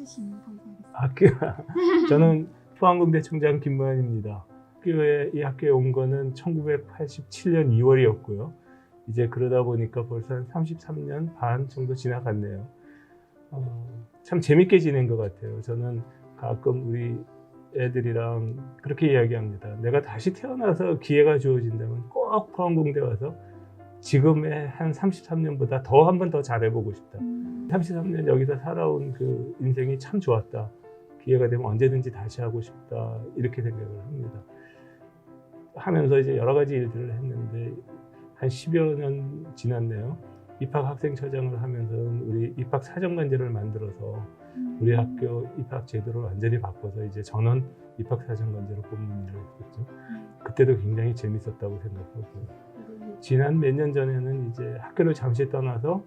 해주시면 감사하겠습니다. 저는 포항공대 총장 김모현입니다. 이 학교에 온 거는 1987년 2월이었고요. 이제 그러다 보니까 벌써 한 33년 반 정도 지나갔네요. 참 재밌게 지낸 것 같아요. 저는 가끔 우리 애들이랑 그렇게 이야기합니다. 내가 다시 태어나서 기회가 주어진다면 꼭 포항공대 와서 지금의 한 33년보다 더 한 번 더 잘해보고 싶다. 33년 여기서 살아온 그 인생이 참 좋았다. 기회가 되면 언제든지 다시 하고 싶다. 이렇게 생각을 합니다. 하면서 이제 여러 가지 일들을 했는데 한 10여 년 지났네요. 입학학생처장을 하면서는 우리 입학사정관제를 만들어서 우리 학교 입학 제도를 완전히 바꿔서 이제 전원 입학사정관제로 뽑는 일을 했었죠. 그때도 굉장히 재밌었다고 생각하고요. 지난 몇 년 전에는 이제 학교를 잠시 떠나서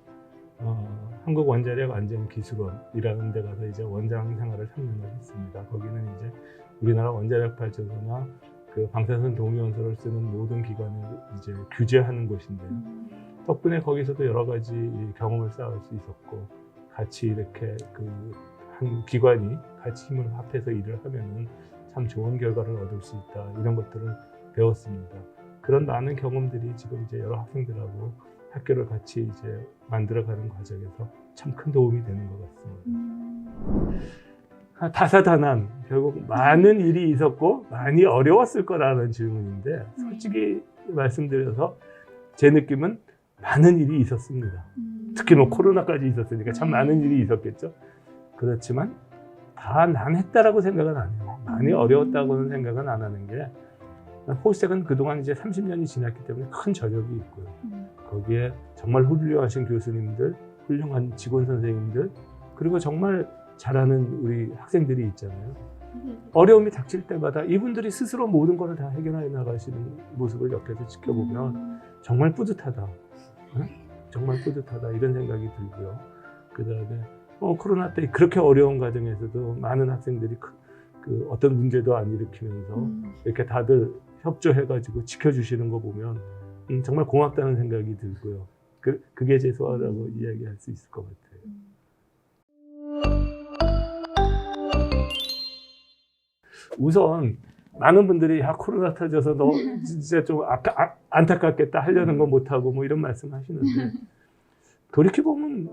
한국원자력안전기술원이라는 데 가서 이제 원장 생활을 3년을 했습니다. 거기는 이제 우리나라 원자력 발전소나 그 방사선 동위원소를 쓰는 모든 기관을 이제 규제하는 곳인데요. 덕분에 거기서도 여러 가지 경험을 쌓을 수 있었고, 같이 이렇게 한 기관이 같이 힘을 합해서 일을 하면은 참 좋은 결과를 얻을 수 있다. 이런 것들을 배웠습니다. 그런 많은 경험들이 지금 이제 여러 학생들하고 학교를 같이 이제 만들어가는 과정에서 참 큰 도움이 되는 것 같습니다. 다사다난, 결국 많은 일이 있었고 많이 어려웠을 거라는 질문인데, 솔직히 말씀드려서 제 느낌은 많은 일이 있었습니다. 특히 뭐 코로나까지 있었으니까 참 많은 일이 있었겠죠. 그렇지만 다 난 했다라고 생각은 안 해요. 많이 어려웠다고는 생각은 안 하는 게, 호스텍은 그동안 이제 30년이 지났기 때문에 큰 저력이 있고요. 거기에 정말 훌륭하신 교수님들, 훌륭한 직원 선생님들, 그리고 정말 잘하는 우리 학생들이 있잖아요. 어려움이 닥칠 때마다 이분들이 스스로 모든 것을 다 해결해 나가시는 모습을 옆에서 지켜보면 정말 뿌듯하다. 정말 뿌듯하다 이런 생각이 들고요. 그 다음에 코로나 때 그렇게 어려운 과정에서도 많은 학생들이 어떤 문제도 안 일으키면서 이렇게 다들 협조해가지고 지켜주시는 거 보면 정말 고맙다는 생각이 들고요. 그게 제 소원이라고 이야기할 수 있을 것 같아요. 우선 많은 분들이 코로나 터져서 너 진짜 좀 안타깝겠다, 하려는 거 못하고 뭐 이런 말씀 하시는데, 돌이켜보면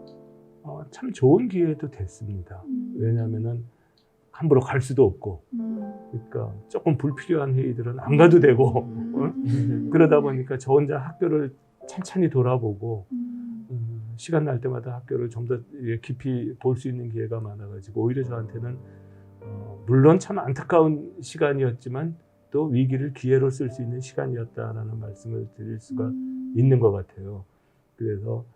참 좋은 기회도 됐습니다. 왜냐하면은 함부로 갈 수도 없고, 그러니까 조금 불필요한 회의들은 안 가도 되고, 그러다 보니까 저 혼자 학교를 찬찬히 돌아보고, 시간 날 때마다 학교를 좀 더 깊이 볼 수 있는 기회가 많아가지고, 오히려 저한테는 물론 참 안타까운 시간이었지만 또 위기를 기회로 쓸 수 있는 시간이었다라는 말씀을 드릴 수가 있는 것 같아요. 그래서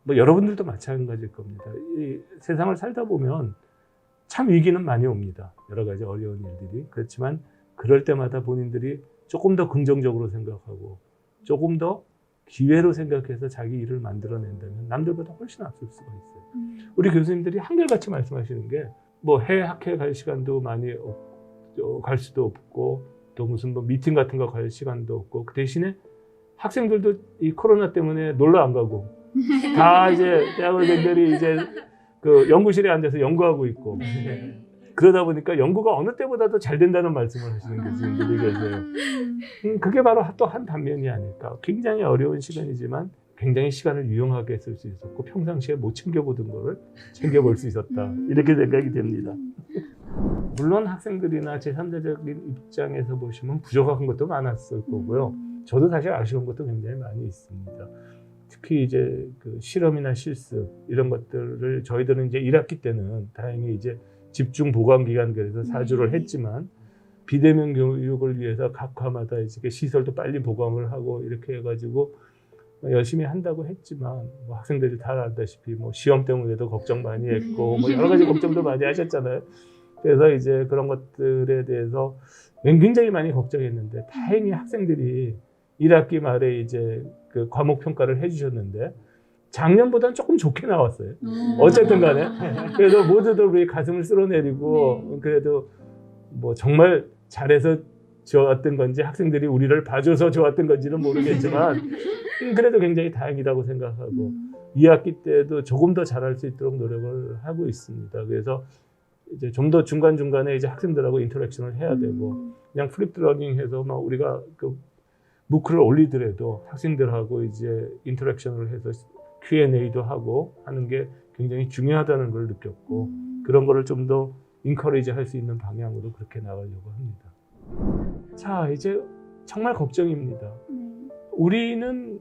뭐 여러분들도 마찬가지일 겁니다. 이 세상을 살다 보면 참 위기는 많이 옵니다. 여러 가지 어려운 일들이. 그렇지만 그럴 때마다 본인들이 조금 더 긍정적으로 생각하고 조금 더 기회로 생각해서 자기 일을 만들어낸다면 남들보다 훨씬 앞설 수가 있어요. 우리 교수님들이 한결같이 말씀하시는 게, 뭐 해외 학회 갈 시간도 많이 갈 수도 없고, 또 무슨 뭐 미팅 같은 거 갈 시간도 없고, 그 대신에 학생들도 이 코로나 때문에 놀러 안 가고 다 이제 대학원생들이 이제 그 연구실에 앉아서 연구하고 있고, 그러다 보니까 연구가 어느 때보다도 잘 된다는 말씀을 하시는 교수님들이 계세요. 그게 바로 또 한 단면이 아닐까. 굉장히 어려운 시간이지만 굉장히 시간을 유용하게 쓸 수 있었고, 평상시에 못 챙겨보던 거를 챙겨볼 수 있었다. 이렇게 생각이 됩니다. 물론 학생들이나 제3자적인 입장에서 보시면 부족한 것도 많았을 거고요. 저도 사실 아쉬운 것도 굉장히 많이 있습니다. 특히 이제 그 실험이나 실습 이런 것들을 저희들은 이제 1학기 때는 다행히 이제 집중 보강 기간, 그래서 4주를 했지만, 비대면 교육을 위해서 각 과마다 이렇게 시설도 빨리 보강을 하고 이렇게 해가지고 열심히 한다고 했지만, 뭐 학생들이 다 알다시피 뭐 시험 때문에도 걱정 많이 했고, 뭐 여러 가지 걱정도 많이 하셨잖아요. 그래서 이제 그런 것들에 대해서 굉장히 많이 걱정했는데, 다행히 학생들이 1학기 말에 이제 그 과목 평가를 해주셨는데 작년보다는 조금 좋게 나왔어요. 어쨌든 간에. 그래서 모두들 우리 가슴을 쓸어내리고, 그래도 뭐 정말 잘해서 좋았던 건지 학생들이 우리를 봐줘서 좋았던 건지는 모르겠지만 그래도 굉장히 다행이라고 생각하고, 2학기 때도 조금 더 잘할 수 있도록 노력을 하고 있습니다. 그래서 이제 좀 더 중간중간에 이제 학생들하고 인터랙션을 해야 되고 그냥 플립드 러닝해서 막 우리가 그 무크를 올리더라도 학생들하고 이제 인터랙션을 해서 Q&A도 하고 하는 게 굉장히 중요하다는 걸 느꼈고 그런 거를 좀 더 인커리지 할 수 있는 방향으로 그렇게 나가려고 합니다. 자, 이제 정말 걱정입니다. 우리는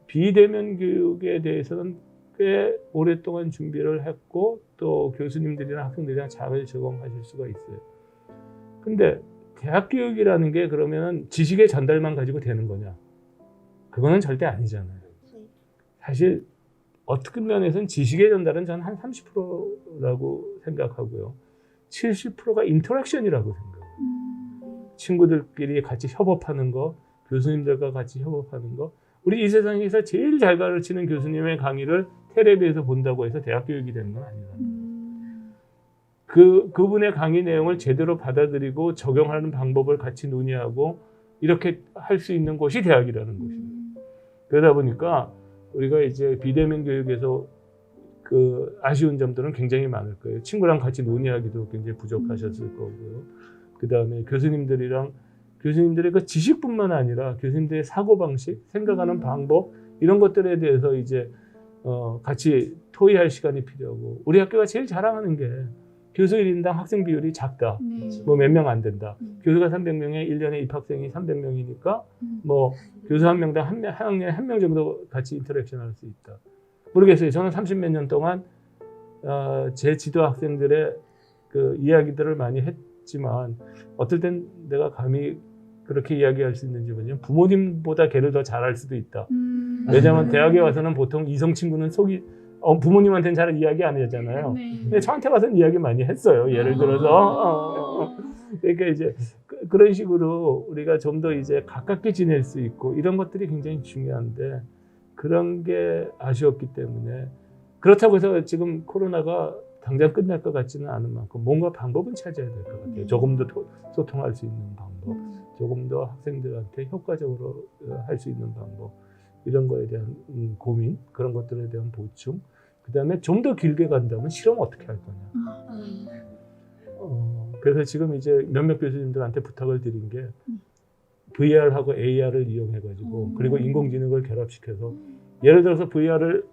비대면 교육에 대해서는 꽤 오랫동안 준비를 했고 또 교수님들이나 학생들이랑 잘 적응하실 수가 있어요. 근데 대학 교육이라는 게 그러면 지식의 전달만 가지고 되는 거냐? 그거는 절대 아니잖아요. 사실 어떤 면에서는 지식의 전달은 저는 한 30%라고 생각하고요. 70%가 인터랙션이라고 생각해요. 친구들끼리 같이 협업하는 거, 교수님들과 같이 협업하는 거. 우리 이 세상에서 제일 잘 가르치는 교수님의 강의를 텔레비에서 본다고 해서 대학 교육이 되는 건 아니잖아요. 그분의 강의 내용을 제대로 받아들이고 적용하는 방법을 같이 논의하고 이렇게 할 수 있는 곳이 대학이라는 것입니다. 그러다 보니까 우리가 이제 비대면 교육에서 그 아쉬운 점들은 굉장히 많을 거예요. 친구랑 같이 논의하기도 굉장히 부족하셨을 거고요. 그 다음에 교수님들의 그 지식뿐만 아니라 교수님들의 사고방식, 생각하는 방법 이런 것들에 대해서 이제 같이 토의할 시간이 필요하고 우리 학교가 제일 자랑하는 게 교수 1인당 학생 비율이 작다. 뭐 몇 명 안 된다. 교수가 300명에 1년에 입학생이 300명이니까 뭐 교수 한 명당 한 학년에 한 명 정도 같이 인터랙션 할 수 있다. 모르겠어요. 저는 30몇 년 동안 제 지도 학생들의 그 이야기들을 많이 했지만 어떨 땐 내가 감히 그렇게 이야기할 수 있는지 모르지만 부모님보다 걔를 더 잘할 수도 있다. 왜냐하면 대학에 와서는 보통 이성 친구는 부모님한테는 잘 이야기 안 하잖아요. 근데 저한테 와서는 이야기 많이 했어요. 예를 들어서 그러니까 이제 그런 식으로 우리가 좀 더 이제 가깝게 지낼 수 있고 이런 것들이 굉장히 중요한데 그런 게 아쉬웠기 때문에 그렇다고 해서 지금 코로나가 당장 끝날 것 같지는 않은 만큼 뭔가 방법은 찾아야 될 것 같아요. 조금 더 소통할 수 있는 방법, 조금 더 학생들한테 효과적으로 할 수 있는 방법 이런 거에 대한 고민, 그런 것들에 대한 보충, 그 다음에 좀 더 길게 간다면 실험 어떻게 할 거냐. 그래서 지금 이제 몇몇 교수님들한테 부탁을 드린 게 VR하고 AR을 이용해가지고 그리고 인공지능을 결합시켜서 예를 들어서 VR을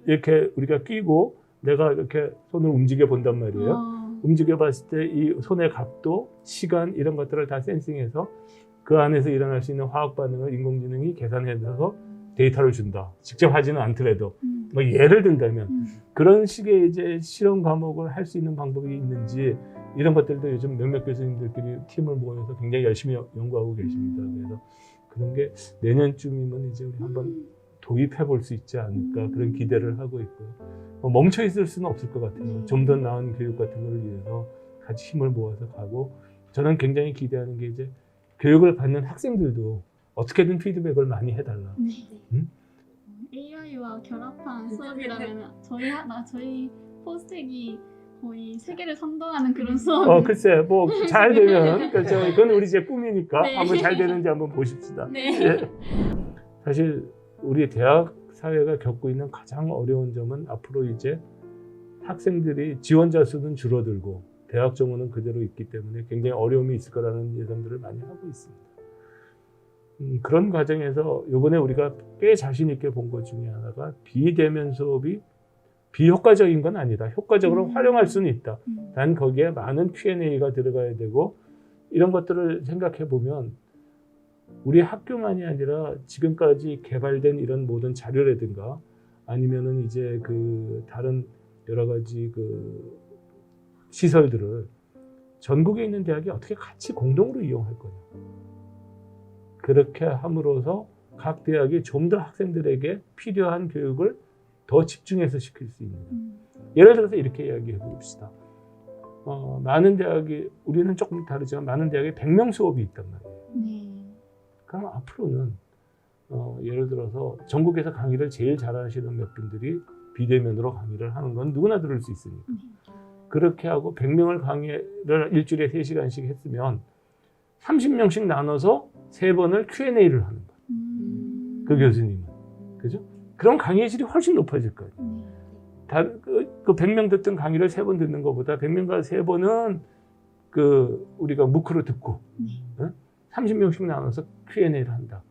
이렇게 우리가 끼고 내가 이렇게 손을 움직여 본단 말이에요. 움직여 봤을 때 이 손의 각도, 시간 이런 것들을 다 센싱해서 그 안에서 일어날 수 있는 화학 반응을 인공지능이 계산해서 데이터를 준다. 직접 하지는 않더라도 뭐 예를 들자면 그런 식의 이제 실험 과목을 할 수 있는 방법이 있는지 이런 것들도 요즘 몇몇 교수님들끼리 팀을 모여서 굉장히 열심히 연구하고 계십니다. 그래서 그런 게 내년쯤이면 이제 우리 한번 도입해 볼 수 있지 않을까 그런 기대를 하고 있고요. 멈춰 있을 수는 없을 것 같아요. 좀 더 나은 교육 같은 걸 위해서 같이 힘을 모아서 가고 저는 굉장히 기대하는 게 이제 교육을 받는 학생들도 어떻게든 피드백을 많이 해달라. 응? AI와 결합한 수업이라면 저희 포스텍이 거의 세계를 선도하는 그런 수업. 글쎄, 뭐 잘 되면 그건 우리 제 꿈이니까 네. 한번 잘 되는지 한번 보십시다. 네. 예. 사실 우리 대학 사회가 겪고 있는 가장 어려운 점은 앞으로 이제 학생들이 지원자 수는 줄어들고 대학 정원은 그대로 있기 때문에 굉장히 어려움이 있을 거라는 예상들을 많이 하고 있습니다. 그런 과정에서 이번에 우리가 꽤 자신 있게 본 것 중에 하나가 비대면 수업이 비효과적인 건 아니다. 효과적으로 활용할 수는 있다. 단 거기에 많은 Q&A가 들어가야 되고 이런 것들을 생각해 보면 우리 학교만이 아니라 지금까지 개발된 이런 모든 자료라든가 아니면은 이제 그 다른 여러 가지 그 시설들을 전국에 있는 대학이 어떻게 같이 공동으로 이용할 거냐. 그렇게 함으로써 각 대학이 좀 더 학생들에게 필요한 교육을 더 집중해서 시킬 수 있는. 예를 들어서 이렇게 이야기해 봅시다. 많은 대학이, 우리는 조금 다르지만 많은 대학에 100명 수업이 있단 말이에요. 그럼 앞으로는 예를 들어서 전국에서 강의를 제일 잘하시는 몇 분들이 비대면으로 강의를 하는 건 누구나 들을 수 있으니까. 그렇게 하고 100명을 강의를 일주일에 3시간씩 했으면 30명씩 나눠서 3번을 Q&A를 하는 거예요. 그 교수님은. 그죠? 그럼 강의의 질이 훨씬 높아질 거예요. 그 100명 듣던 강의를 3번 듣는 것보다 100명과 3번은 우리가 무크로 듣고 30명씩 나눠서 Q&A를 한다.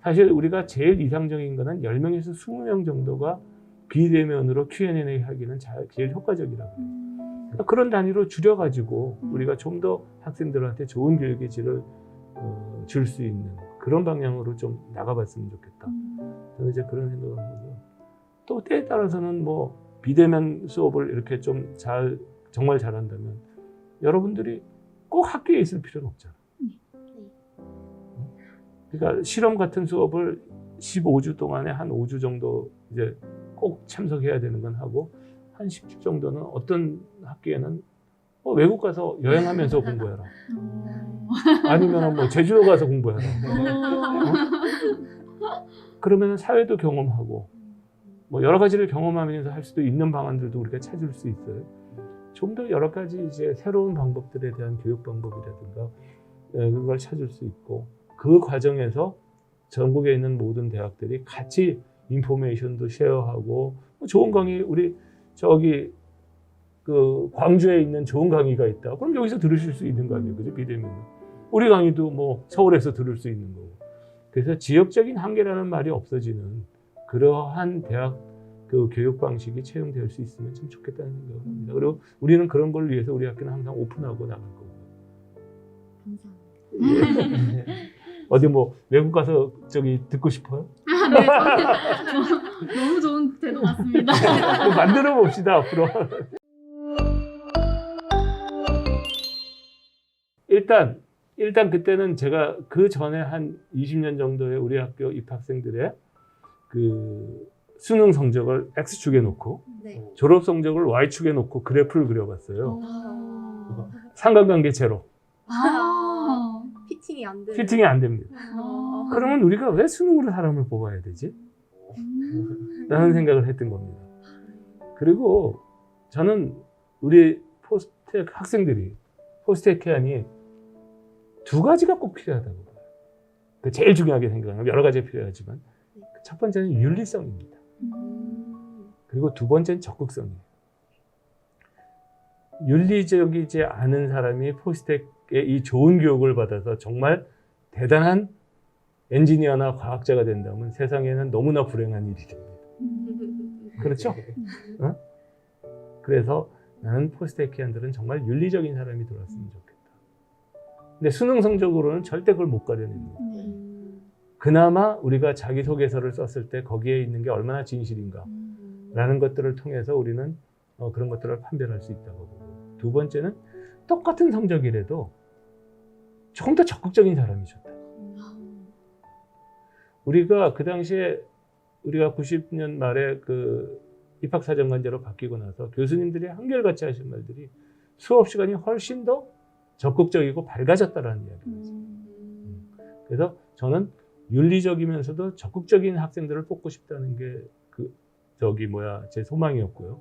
사실 우리가 제일 이상적인 거는 10명에서 20명 정도가 비대면으로 Q&A 하기는 제일 효과적이라고 해요. 그러니까 그런 단위로 줄여가지고 우리가 좀 더 학생들한테 좋은 교육의 질을 줄 수 있는 그런 방향으로 좀 나가봤으면 좋겠다. 저는 이제 그런 생각을 하고요. 또 때에 따라서는 뭐 비대면 수업을 이렇게 좀 정말 잘한다면 여러분들이 꼭 학교에 있을 필요는 없잖아. 그러니까 실험 같은 수업을 15주 동안에 한 5주 정도 이제 꼭 참석해야 되는 건 하고 한 10주 정도는 어떤 학기에는 외국 가서 여행하면서 공부해라. 아니면 뭐 제주도 가서 공부해라. 그러면 사회도 경험하고 뭐 여러 가지를 경험하면서 할 수도 있는 방안들도 우리가 찾을 수 있어요. 좀 더 여러 가지 이제 새로운 방법들에 대한 교육 방법이라든가 그걸 찾을 수 있고 그 과정에서 전국에 있는 모든 대학들이 같이 인포메이션도 쉐어하고 좋은 강의 우리 저기 광주에 있는 좋은 강의가 있다. 그럼 여기서 들으실 수 있는 거 아니에요, 그죠? 비대면. 우리 강의도 뭐 서울에서 들을 수 있는 거고. 그래서 지역적인 한계라는 말이 없어지는 그러한 대학 교육 방식이 채용될 수 있으면 참 좋겠다는 생각을 합니다. 그리고 우리는 그런 걸 위해서 우리 학교는 항상 오픈하고 나갈 거고요. 감사합니다. 어디 뭐 외국 가서 듣고 싶어요? 네, 너무 좋은 대도 같습니다. 만들어 봅시다 앞으로. 일단 그때는 제가 그 전에 한 20년 정도의 우리 학교 입학생들의 수능 성적을 X축에 놓고 졸업 성적을 Y축에 놓고 그래프를 그려봤어요. 상관관계 제로. 피팅이 안 됩니다. 그러면 우리가 왜 수능으로 사람을 뽑아야 되지? 라는 생각을 했던 겁니다. 그리고 저는 우리 포스텍 학생들이 포스텍해안이 2가지가 꼭 필요하다고 봐요. 제일 중요하게 생각하는 여러 가지가 필요하지만 첫 번째는 윤리성입니다. 그리고 두 번째는 적극성이에요. 윤리적이지 않은 사람이 포스텍의 이 좋은 교육을 받아서 정말 대단한 엔지니어나 과학자가 된다면 세상에는 너무나 불행한 일이 됩니다. 그렇죠? 그래서 나는 포스텍키안들은 정말 윤리적인 사람이 들어왔으면 좋겠다. 근데 수능 성적으로는 절대 그걸 못 가려냅니다. 그나마 우리가 자기소개서를 썼을 때 거기에 있는 게 얼마나 진실인가 라는 것들을 통해서 우리는 그런 것들을 판별할 수 있다고 보고, 두 번째는 똑같은 성적이라도 조금 더 적극적인 사람이 좋다. 우리가 그 당시에 우리가 90년 말에 입학사정관제로 바뀌고 나서 교수님들이 한결같이 하신 말들이 수업 시간이 훨씬 더 적극적이고 밝아졌다라는 이야기였어요. 그래서 저는 윤리적이면서도 적극적인 학생들을 뽑고 싶다는 게 제 소망이었고요.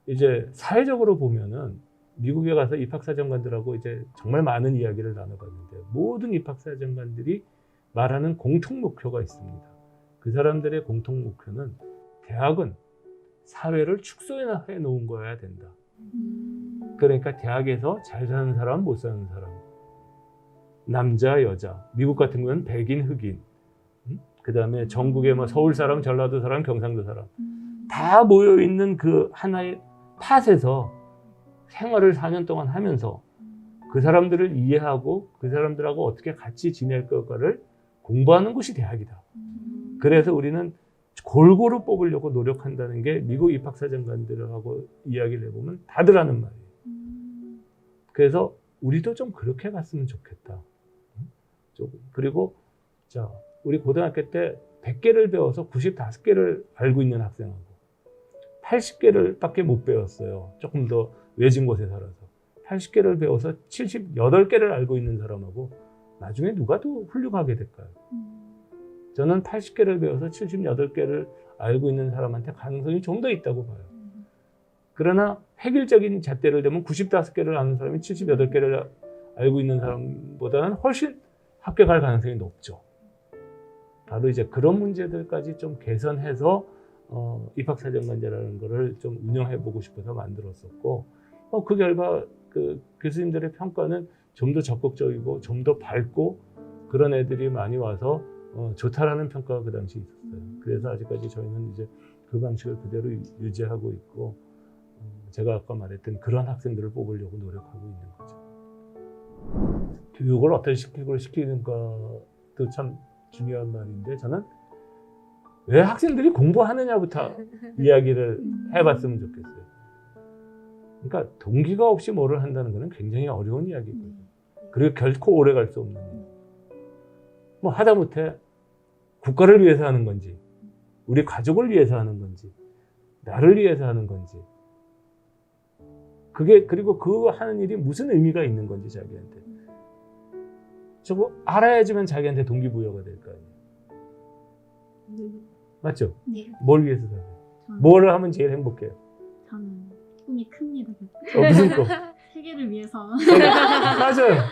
이제 사회적으로 보면은 미국에 가서 입학사정관들하고 이제 정말 많은 이야기를 나눠봤는데 모든 입학사정관들이 말하는 공통 목표가 있습니다. 그 사람들의 공통 목표는 대학은 사회를 축소해 놓은 거여야 된다. 그러니까 대학에서 잘 사는 사람, 못 사는 사람, 남자, 여자, 미국 같은 경우는 백인, 흑인, 그 다음에 전국에 뭐 서울 사람, 전라도 사람, 경상도 사람 다 모여 있는 그 하나의 팟에서 생활을 4년 동안 하면서 그 사람들을 이해하고 그 사람들하고 어떻게 같이 지낼 것과를 공부하는 곳이 대학이다. 그래서 우리는 골고루 뽑으려고 노력한다는 게 미국 입학사정관들하고 이야기를 해보면 다들 하는 말이에요. 그래서 우리도 좀 그렇게 갔으면 좋겠다. 그리고 우리 고등학교 때 100개를 배워서 95개를 알고 있는 학생하고 80개를 밖에 못 배웠어요. 조금 더 외진 곳에 살아서. 80개를 배워서 78개를 알고 있는 사람하고 나중에 누가 더 훌륭하게 될까요? 저는 80개를 배워서 78개를 알고 있는 사람한테 가능성이 좀 더 있다고 봐요. 그러나 획일적인 잣대를 대면 95개를 아는 사람이 78개를 알고 있는 사람보다는 훨씬 합격할 가능성이 높죠. 바로 이제 그런 문제들까지 좀 개선해서 입학사정관제라는 거를 좀 운영해보고 싶어서 만들었었고, 그 결과 그 교수님들의 평가는 좀 더 적극적이고 좀 더 밝고 그런 애들이 많이 와서 좋다라는 평가가 그 당시 있었어요. 그래서 아직까지 저희는 이제 그 방식을 그대로 유지하고 있고, 제가 아까 말했던 그런 학생들을 뽑으려고 노력하고 있는 거죠. 교육을 어떤 식으로 시키는가도 참 중요한 말인데, 저는 왜 학생들이 공부하느냐부터 이야기를 해봤으면 좋겠어요. 그러니까 동기가 없이 뭐를 한다는 것은 굉장히 어려운 이야기거든요. 그리고 결코 오래 갈 수 없는 일. 뭐 하다못해 국가를 위해서 하는 건지, 우리 가족을 위해서 하는 건지, 나를 위해서 하는 건지, 그리고 그 하는 일이 무슨 의미가 있는 건지 자기한테. 저거 알아야지만 자기한테 동기부여가 될 거 아니에요. 맞죠? 네. 뭘 위해서 살아요? 뭐를 하면 제일 행복해요? 저는 꿈이 큽니다. 무슨 꿈? 세계를 위해서.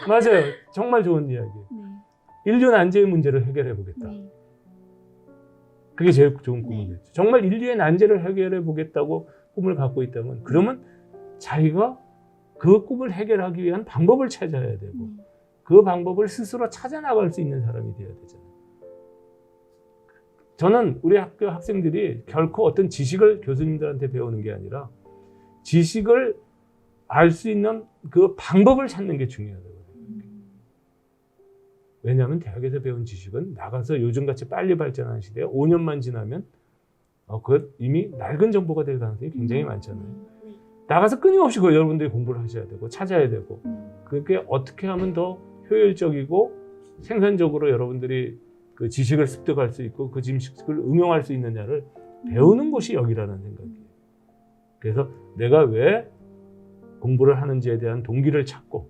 맞아요. 정말 좋은 이야기. 네. 인류 난제의 문제를 해결해 보겠다. 네. 그게 제일 좋은 네. 꿈이겠죠. 정말 인류의 난제를 해결해 보겠다고 꿈을 갖고 있다면, 그러면 자기가 그 꿈을 해결하기 위한 방법을 찾아야 되고, 네. 그 방법을 스스로 찾아 나갈 수 있는 사람이 되어야 되잖아요. 저는 우리 학교 학생들이 결코 어떤 지식을 교수님들한테 배우는 게 아니라 지식을 알 수 있는 그 방법을 찾는 게 중요하다고 생각해요. 왜냐하면 대학에서 배운 지식은 나가서 요즘같이 빨리 발전하는 시대에 5년만 지나면 그 이미 낡은 정보가 될 가능성이 굉장히 많잖아요. 나가서 끊임없이 그 여러분들이 공부를 하셔야 되고 찾아야 되고, 그게 어떻게 하면 더 효율적이고 생산적으로 여러분들이 그 지식을 습득할 수 있고 그 지식을 응용할 수 있느냐를 배우는 곳이 여기라는 생각이에요. 그래서 내가 왜 공부를 하는지에 대한 동기를 찾고,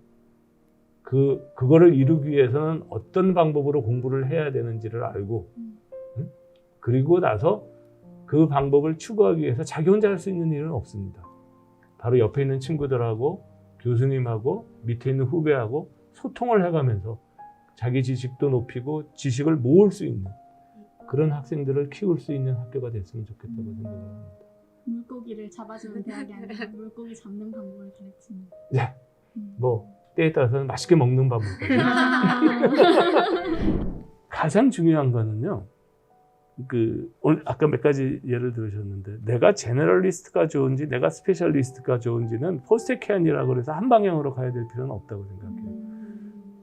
그거를 이루기 위해서는 어떤 방법으로 공부를 해야 되는지를 알고, 그리고 나서 그 방법을 추구하기 위해서 자기 혼자 할 수 있는 일은 없습니다. 바로 옆에 있는 친구들하고 교수님하고 밑에 있는 후배하고 소통을 해가면서 자기 지식도 높이고 지식을 모을 수 있는 그런 학생들을 키울 수 있는 학교가 됐으면 좋겠다고 생각합니다. 물고기를 잡아주는 대학이 아니라 물고기 잡는 방법을 가르치는. 네, 뭐 때에 따라서는 맛있게 먹는 방법까지. 가장 중요한 거는요, 오늘 아까 몇 가지 예를 들으셨는데, 내가 제너럴리스트가 좋은지 내가 스페셜리스트가 좋은지는 포스테키안이라고 해서 한 방향으로 가야 될 필요는 없다고 생각해요.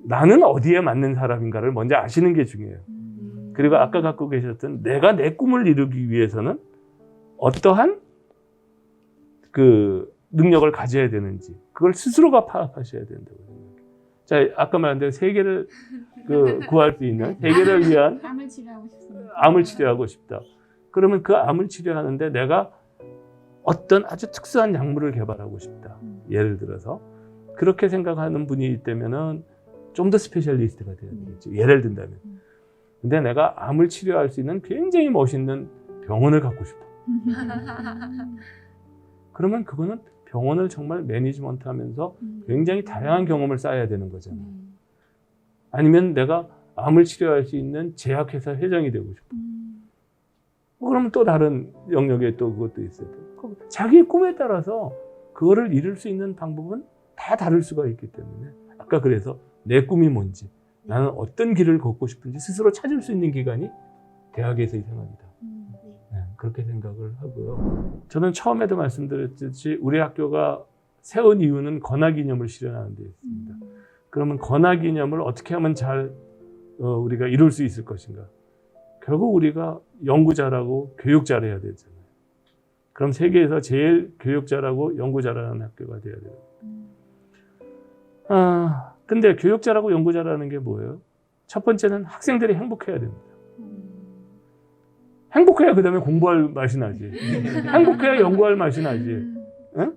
나는 어디에 맞는 사람인가를 먼저 아시는 게 중요해요. 그리고 아까 갖고 계셨던 내가 내 꿈을 이루기 위해서는 어떠한 그 능력을 가져야 되는지, 그걸 스스로가 파악하셔야 된다고 생각해요. 자, 아까 말한 대로 세계를 구할 수 있는, 세계를 위한 암을 치료하고 싶습니다. 암을 치료하고 싶다. 그러면 그 암을 치료하는데 내가 어떤 아주 특수한 약물을 개발하고 싶다. 예를 들어서 그렇게 생각하는 분이 있다면은 좀 더 스페셜리스트가 돼야 되겠죠. 예를 든다면. 근데 내가 암을 치료할 수 있는 굉장히 멋있는 병원을 갖고 싶어. 그러면 그거는 병원을 정말 매니지먼트 하면서 굉장히 다양한 경험을 쌓아야 되는 거잖아요. 아니면 내가 암을 치료할 수 있는 제약회사 회장이 되고 싶어. 그러면 또 다른 영역에 또 그것도 있어요. 자기 꿈에 따라서 그거를 이룰 수 있는 방법은 다 다를 수가 있기 때문에, 아까 그래서 내 꿈이 뭔지, 나는 어떤 길을 걷고 싶은지 스스로 찾을 수 있는 기간이 대학에서의 생활이다. 네, 그렇게 생각을 하고요. 저는 처음에도 말씀드렸듯이 우리 학교가 세운 이유는 건학이념을 실현하는 데 있습니다. 그러면 건학이념을 어떻게 하면 잘 우리가 이룰 수 있을 것인가? 결국 우리가 연구 잘하고 교육 잘해야 되잖아요. 그럼 세계에서 제일 교육 잘하고 연구 잘하는 학교가 돼야 돼요. 근데 교육 잘하고 연구 잘하는 게 뭐예요? 첫 번째는 학생들이 행복해야 됩니다. 행복해야 그 다음에 공부할 맛이 나지. 행복해야 연구할 맛이 나지. 응?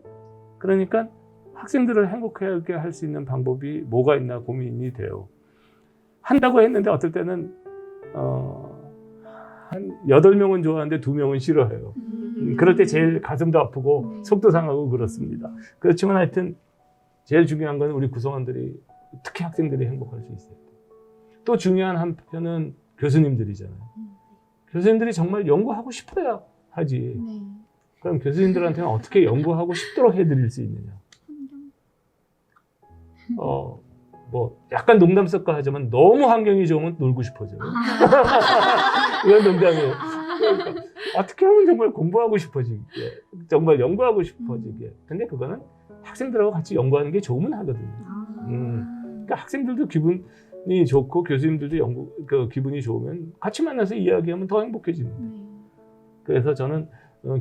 그러니까 학생들을 행복하게 할 수 있는 방법이 뭐가 있나 고민이 돼요. 한다고 했는데 어떨 때는 한 8명은 좋아하는데 2명은 싫어해요. 그럴 때 제일 가슴도 아프고 속도 상하고 그렇습니다. 그렇지만 하여튼 제일 중요한 건 우리 구성원들이, 특히 학생들이 행복할 수 있어요. 또 중요한 한편은 교수님들이잖아요. 교수님들이 정말 연구하고 싶어야 하지. 네. 그럼 교수님들한테는 어떻게 연구하고 싶도록 해드릴 수 있느냐. 환경. 뭐 약간 농담 섞어 하자면 너무 환경이 좋으면 놀고 싶어져요. 이건 농담이에요. 그러니까 어떻게 하면 정말 공부하고 싶어지게, 정말 연구하고 싶어지게. 근데 그거는 학생들하고 같이 연구하는 게 좋으면 하거든요. 그러니까 학생들도 기분이 좋고 교수님들도 기분이 좋으면 같이 만나서 이야기하면 더 행복해지는 거예요. 네. 그래서 저는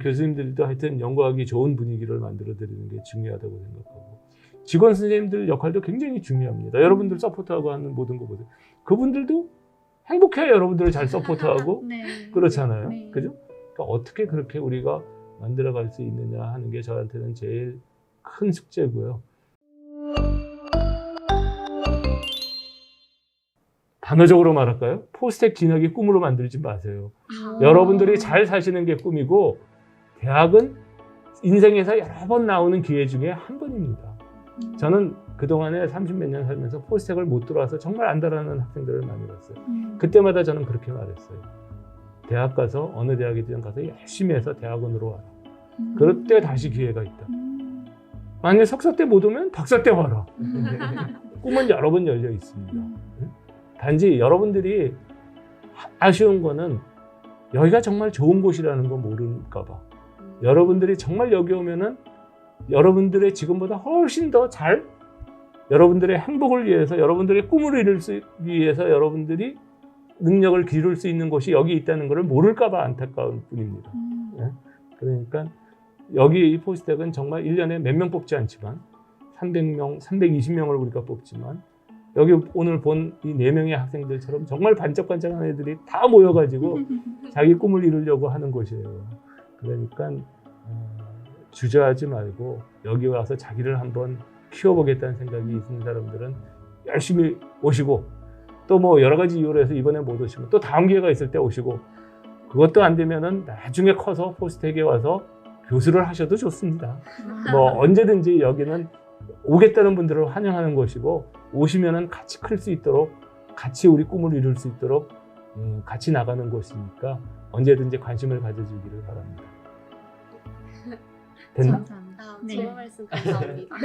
교수님들도 하여튼 연구하기 좋은 분위기를 만들어 드리는 게 중요하다고 생각하고, 직원 선생님들 역할도 굉장히 중요합니다. 여러분들 서포트하고 하는 모든 거 보세요. 그분들도 행복해야 여러분들을 잘 서포트하고 네. 그렇잖아요. 네. 그죠? 그러니까 어떻게 그렇게 우리가 만들어갈 수 있느냐 하는 게 저한테는 제일 큰 숙제고요. 단어적으로 말할까요? 포스텍 진학이 꿈으로 만들지 마세요. 여러분들이 잘 사시는 게 꿈이고, 대학은 인생에서 여러 번 나오는 기회 중에 한 번입니다. 저는 그동안에 30몇 년 살면서 포스텍을 못 들어와서 정말 안달하는 학생들을 많이 봤어요. 그때마다 저는 그렇게 말했어요. 대학 가서 어느 대학이든 가서 열심히 해서 대학원으로 와라. 그럴 때 다시 기회가 있다. 만약에 석사 때 못 오면 박사 때 와라. 꿈은 여러 번 열려 있습니다. 단지 여러분들이 아쉬운 거는 여기가 정말 좋은 곳이라는 거 모를까 봐. 여러분들이 정말 여기 오면은 여러분들의 지금보다 훨씬 더 잘, 여러분들의 행복을 위해서, 여러분들의 꿈을 이루기 위해서 여러분들이 능력을 기를 수 있는 곳이 여기 있다는 것을 모를까 봐 안타까운 뿐입니다. 네? 그러니까 여기 이 포스텍은 정말 1년에 몇 명 뽑지 않지만 300명, 320명을 우리가 뽑지만 여기 오늘 본 이 4명의 학생들처럼 정말 반짝반짝한 애들이 다 모여가지고 자기 꿈을 이루려고 하는 곳이에요. 그러니까 주저하지 말고 여기 와서 자기를 한번 키워보겠다는 생각이 있는 사람들은 열심히 오시고, 또 뭐 여러 가지 이유로 해서 이번에 못 오시면 또 다음 기회가 있을 때 오시고, 그것도 안 되면은 나중에 커서 포스텍에 와서 교수를 하셔도 좋습니다. 뭐 언제든지 여기는 오겠다는 분들을 환영하는 곳이고, 오시면은 같이 클 수 있도록, 같이 우리 꿈을 이룰 수 있도록 같이 나가는 곳이니까 언제든지 관심을 가져주기를 바랍니다. 됐나? 감사합니다. 좋은 말씀 감사합니다.